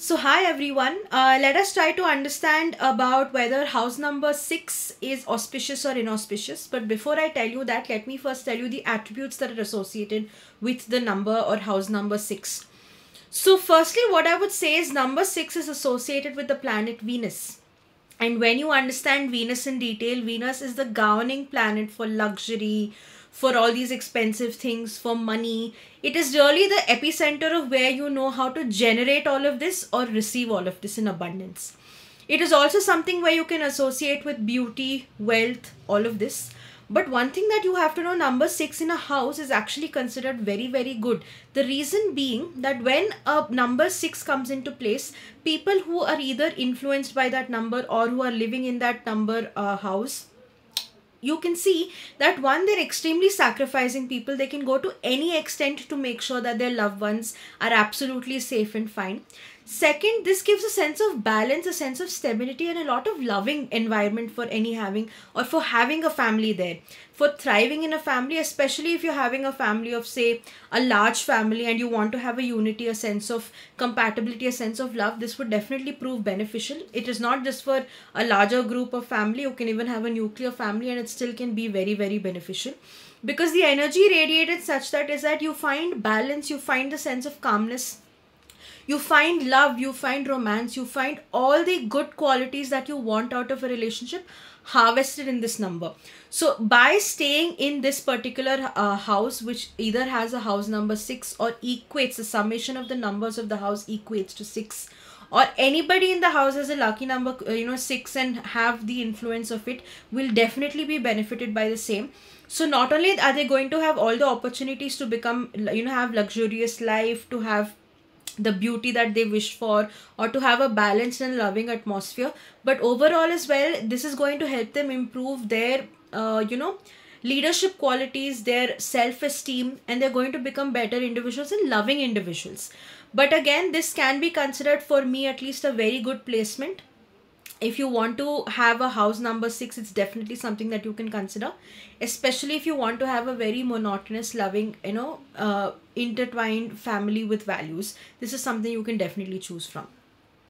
So hi everyone, let us try to understand about whether house number 6 is auspicious or inauspicious. But before I tell you that, let me first tell you the attributes that are associated with the number or house number 6. So firstly, what I would say is number 6 is associated with the planet Venus. And when you understand Venus in detail, Venus is the governing planet for luxury, for all these expensive things, for money. It is really the epicenter of where you know how to generate all of this or receive all of this in abundance. It is also something where you can associate with beauty, wealth, all of this. But one thing that you have to know, number 6 in a house is actually considered very, very good. The reason being that when a number 6 comes into place, people who are either influenced by that number or who are living in that number house, you can see that one, they're extremely sacrificing people. They can go to any extent to make sure that their loved ones are absolutely safe and fine. Second, this gives a sense of balance, a sense of stability, and a lot of loving environment for any having or for having a family there, for thriving in a family, especially if you're having a family of, say, a large family and you want to have a unity, a sense of compatibility, a sense of love. This would definitely prove beneficial. It is not just for a larger group of family. You can even have a nuclear family and it still can be very, very beneficial, because the energy radiated such that is that you find balance, you find the sense of calmness, you find love, you find romance, you find all the good qualities that you want out of a relationship harvested in this number. So by staying in this particular house, which either has a house number 6 or equates, the summation of the numbers of the house equates to 6, or anybody in the house has a lucky number 6 and have the influence of it, will definitely be benefited by the same. So not only are they going to have all the opportunities to become, have luxurious life, to have the beauty that they wish for, or to have a balanced and loving atmosphere, but overall as well, this is going to help them improve their leadership qualities, their self-esteem, and they're going to become better individuals and loving individuals. But again, this can be considered, for me at least, a very good placement. If you want to have a house number 6, it's definitely something that you can consider, especially if you want to have a very monotonous, loving, intertwined family with values. This is something you can definitely choose from.